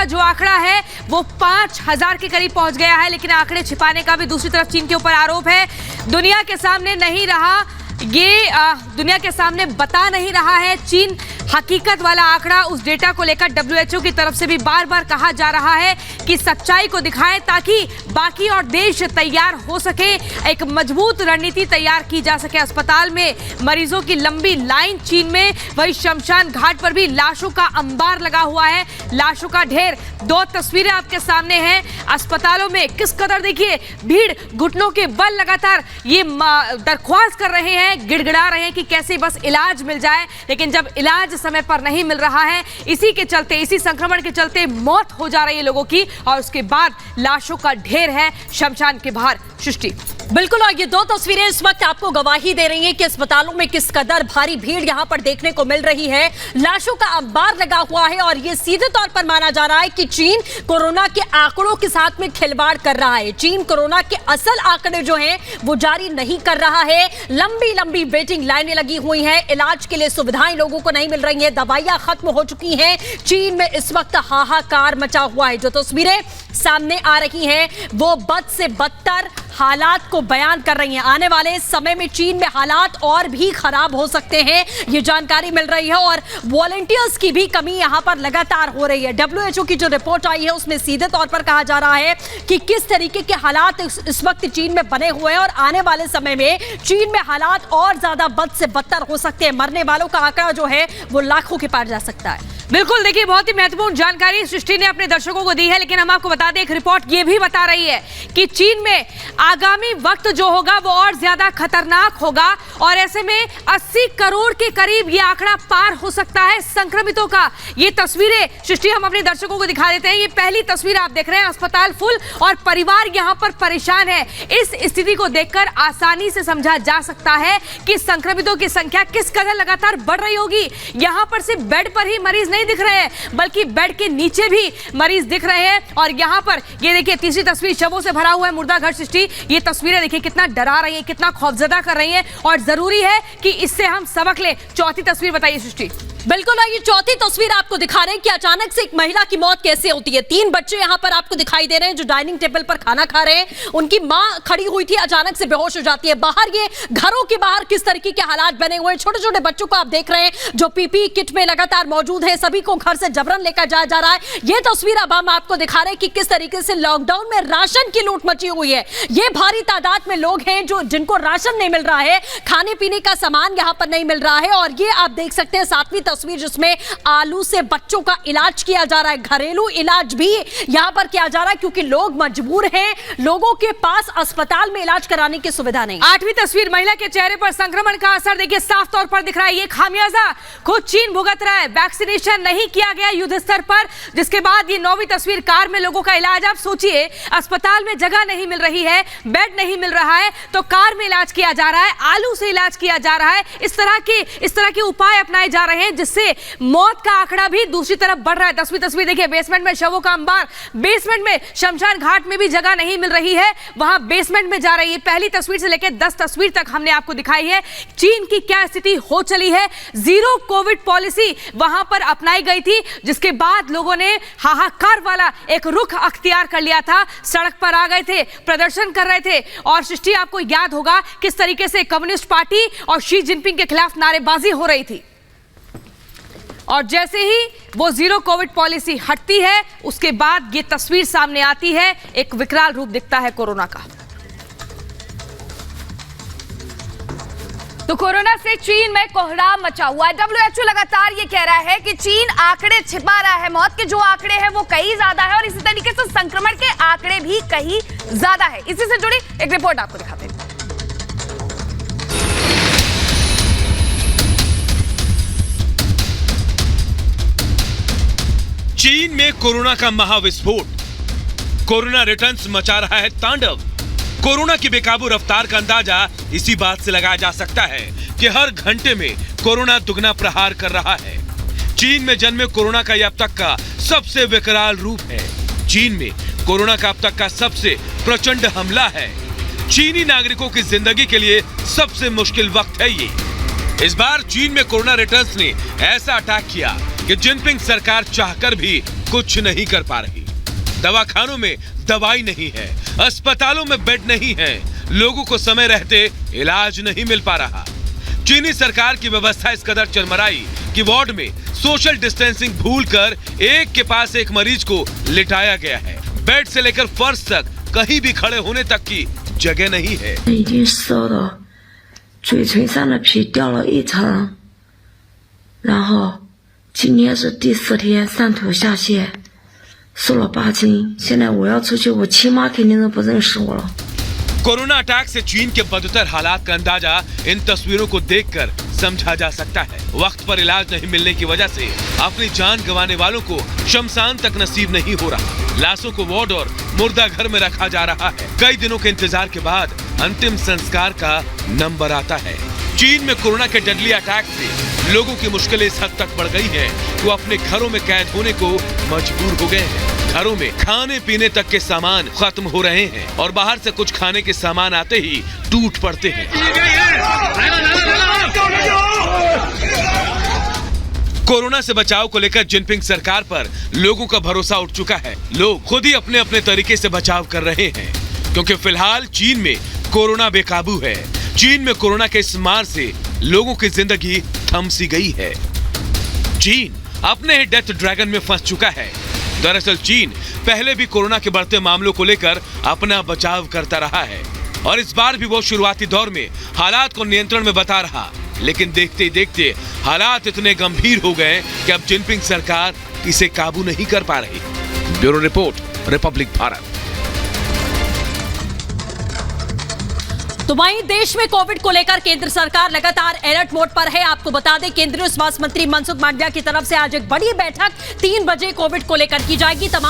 का जो आंकड़ा है वो 5000 के करीब पहुंच गया है, लेकिन आंकड़े छिपाने का भी दूसरी तरफ चीन के ऊपर आरोप है। दुनिया के सामने नहीं रहा, ये दुनिया के सामने बता नहीं रहा है चीन हकीकत वाला आंकड़ा। उस डेटा को लेकर WHO की तरफ से भी बार बार कहा जा रहा है कि सच्चाई को दिखाएं ताकि बाकी और देश तैयार हो सके, एक मजबूत रणनीति तैयार की जा सके। अस्पताल में मरीजों की लंबी लाइन चीन में, वही शमशान घाट पर भी लाशों का अंबार लगा हुआ है, लाशों का ढेर। 2 तस्वीरें आपके सामने हैं। अस्पतालों में किस कदर देखिए भीड़, घुटनों के बल लगातार ये दरख्वास्त कर रहे हैं, गिड़गिड़ा रहे हैं कि कैसे बस इलाज मिल जाए, लेकिन जब इलाज समय पर नहीं मिल रहा है, इसी के चलते, इसी संक्रमण के चलते मौत हो जा रही है लोगों की, और उसके बाद लाशों का ढेर है शमशान के बाहर। सृष्टि बिल्कुल, और ये 2 तस्वीरें इस वक्त आपको गवाही दे रही हैं कि अस्पतालों में किस कदर भारी भीड़ यहां पर देखने को मिल रही है। लाशों का अंबार लगा हुआ है और ये सीधे तौर पर माना जा रहा है कि चीन कोरोना के आंकड़ों के साथ में खिलवाड़ कर रहा है। चीन कोरोना के असल आंकड़े जो हैं वो जारी नहीं कर रहा है। लंबी लंबी वेटिंग लाइनें लगी हुई हैं, इलाज के लिए सुविधाएं लोगों को नहीं मिल रही हैं, दवाइयां खत्म हो चुकी हैं। चीन में इस वक्त हाहाकार मचा हुआ है। जो तस्वीरें सामने आ रही हैं वो बद से बदतर हालात को बयान कर रही हैं। आने वाले समय में चीन में हालात और भी खराब हो सकते हैं, ये जानकारी मिल रही है, और वॉलंटियर्स की भी कमी यहां पर लगातार हो रही है। WHO की जो रिपोर्ट आई है उसमें सीधे तौर पर कहा जा रहा है कि किस तरीके के हालात इस वक्त चीन में बने हुए हैं, और आने वाले समय में चीन में हालात और ज्यादा बद से बदतर हो सकते हैं। मरने वालों का आंकड़ा जो है वो लाखों के पार जा सकता है। बिल्कुल, देखिए बहुत ही महत्वपूर्ण जानकारी सृष्टि ने अपने दर्शकों को दी है, लेकिन हम आपको बता दें एक रिपोर्ट ये भी बता रही है कि चीन में आगामी वक्त जो होगा वो और ज्यादा खतरनाक होगा, और ऐसे में 80 करोड़ के करीब ये आंकड़ा पार हो सकता है संक्रमितों का। ये तस्वीरें सृष्टि हम अपने दर्शकों को दिखा देते हैं। ये पहली तस्वीर आप देख रहे हैं, अस्पताल फुल और परिवार यहाँ पर परेशान है। इस स्थिति को देखकर आसानी से समझा जा सकता है कि संक्रमितों की संख्या किस कदर लगातार बढ़ रही होगी। यहाँ पर सिर्फ बेड पर ही मरीज नहीं दिख रहे हैं, बल्कि बेड के नीचे भी मरीज दिख रहे हैं। और यहाँ पर ये देखिए तीसरी तस्वीर, शवों से भरा हुआ है मुर्दा घर। सृष्टि, ये तस्वीरें देखिए कितना डरा रही है, कितना खौफजदा कर रही है, और जरूरी है कि इससे हम सबक लें। चौथी तस्वीर बताइए सृष्टि। बिल्कुल, ये चौथी तस्वीर आपको दिखा रहे हैं कि अचानक से एक महिला की मौत कैसे होती है। 3 बच्चे यहाँ पर आपको दिखाई दे रहे हैं जो डाइनिंग टेबल पर खाना खा रहे हैं। उनकी माँ खड़ी हुई थी, अचानक से बेहोश हो जाती है। बाहर ये घरों के बाहर किस तरीके के हालात बने हुए हैं। छोटे छोटे बच्चों को आप देख रहे हैं जो PPE किट में लगातार मौजूद है, सभी को घर से जबरन लेकर जाया जा रहा है। ये तस्वीर अब हम आपको दिखा रहे हैं कि किस तरीके से लॉकडाउन में राशन की लूट मची हुई है। ये भारी तादाद में लोग हैं जो जिनको राशन नहीं मिल रहा है, खाने पीने का सामान यहाँ पर नहीं मिल रहा है। और ये आप देख सकते हैं 7वीं तस्वीर, जिसमें आलू से बच्चों का इलाज किया जा रहा है। घरेलू इलाज भी यहां पर किया जा रहा है क्योंकि लोग मजबूर हैं, लोगों के पास अस्पताल में इलाज कराने की सुविधा नहीं। 8वीं तस्वीर, महिला के चेहरे पर संक्रमण का असर देखिए साफ तौर पर दिख रहा है। ये खामियाजा खुद चीन भुगत रहा है। वैक्सीनेशन नहीं किया गया युद्ध स्तर पर, जिसके बाद ये 9वीं तस्वीर, कार में लोगों का इलाज। आप सोचिए, अस्पताल में जगह नहीं मिल रही है, बेड नहीं मिल रहा है, तो कार में इलाज किया जा रहा है, आलू से इलाज किया जा रहा है। इस तरह के उपाय अपनाए जा रहे हैं जिससे मौत का आंकड़ा भी दूसरी तरफ बढ़ रहा है। 10वीं तस्वीर देखिए, बेसमेंट में शवों का अंबार। बेसमेंट में शमशान घाट में भी जगह नहीं मिल रही है, वहां बेसमेंट में जा रही है। पहली तस्वीर से लेकर 10 तस्वीर तक हमने आपको दिखाई है चीन की क्या स्थिति हो चली है। 0 कोविड पॉलिसी वहां पर अपनाई गई थी, जिसके बाद लोगों ने हाहाकार वाला एक रुख अख्तियार कर लिया था, सड़क पर आ गए थे, प्रदर्शन कर रहे थे। और सृष्टि, आपको याद होगा किस तरीके से कम्युनिस्ट पार्टी और शी जिनपिंग के खिलाफ नारेबाजी हो रही थी, और जैसे ही वो 0 कोविड पॉलिसी हटती है उसके बाद ये तस्वीर सामने आती है, एक विकराल रूप दिखता है कोरोना का। तो कोरोना से चीन में कोहराम मचा हुआ है। WHO लगातार ये कह रहा है कि चीन आंकड़े छिपा रहा है। मौत के जो आंकड़े हैं वो कहीं ज्यादा है, और इसी तरीके से संक्रमण के आंकड़े भी कहीं ज्यादा है। इसी से जुड़ी एक रिपोर्ट आपको दिखाते हैं। चीन में कोरोना का महाविस्फोट, कोरोना रिटर्न्स मचा रहा है तांडव। कोरोना की बेकाबू रफ्तार का अंदाजा इसी बात से लगाया जा सकता है कि हर घंटे में कोरोना दुगना प्रहार कर रहा है। चीन में जन्मे कोरोना का यह अब तक का सबसे विकराल रूप है। चीन में कोरोना का अब तक का सबसे प्रचंड हमला है। चीनी नागरिकों की जिंदगी के लिए सबसे मुश्किल वक्त है ये। इस बार चीन में कोरोना रिटर्न्स ने ऐसा अटैक किया कि जिनपिंग सरकार चाहकर भी कुछ नहीं कर पा रही। दवाखानों में दवाई नहीं है, अस्पतालों में बेड नहीं है, लोगों को समय रहते इलाज नहीं मिल पा रहा। चीनी सरकार की व्यवस्था इस कदर चरमराई कि वार्ड में सोशल डिस्टेंसिंग भूलकर एक के पास एक मरीज को लिटाया गया है। बेड से लेकर फर्श तक कहीं भी खड़े होने तक की जगह नहीं है। 已经瘦的嘴唇上的皮掉了一层，然后今天是第4天上吐下泻，瘦了8斤。现在我要出去，我亲妈肯定都不认识我了。 कोरोना अटैक से चीन के बदतर हालात का अंदाजा इन तस्वीरों को देखकर समझा जा सकता है। वक्त पर इलाज नहीं मिलने की वजह से अपनी जान गंवाने वालों को शमशान तक नसीब नहीं हो रहा। लाशों को वार्ड और मुर्दा घर में रखा जा रहा है। कई दिनों के इंतजार के बाद अंतिम संस्कार का नंबर आता है। चीन में कोरोना के डेडली अटैक से लोगों की मुश्किलें इस हद तक बढ़ गई हैं कि वो अपने घरों में कैद होने को मजबूर हो गए हैं। घरों में खाने पीने तक के सामान खत्म हो रहे हैं और बाहर से कुछ खाने के सामान आते ही टूट पड़ते हैं। कोरोना से बचाव को लेकर जिनपिंग सरकार पर लोगों का भरोसा उठ चुका है। लोग खुद ही अपने अपने तरीके से बचाव कर रहे हैं, क्योंकि फिलहाल चीन में कोरोना बेकाबू है। चीन में कोरोना के इस मार से लोगों की जिंदगी थम सी गई है। चीन अपने ही डेथ ड्रैगन में फंस चुका है। दरअसल चीन पहले भी कोरोना के बढ़ते मामलों को लेकर अपना बचाव करता रहा है और इस बार भी वो शुरुआती दौर में हालात को नियंत्रण में बता रहा, लेकिन देखते ही देखते हालात इतने गंभीर हो गए कि अब जिनपिंग सरकार इसे काबू नहीं कर पा रही। Bureau report, Republic Bharat. तो वहीं देश में कोविड को लेकर केंद्र सरकार लगातार अलर्ट मोड पर है। आपको बता दें, केंद्रीय स्वास्थ्य मंत्री मनसुख मांडविया की तरफ से आज एक बड़ी बैठक 3 बजे कोविड को लेकर की जाएगी। तमाम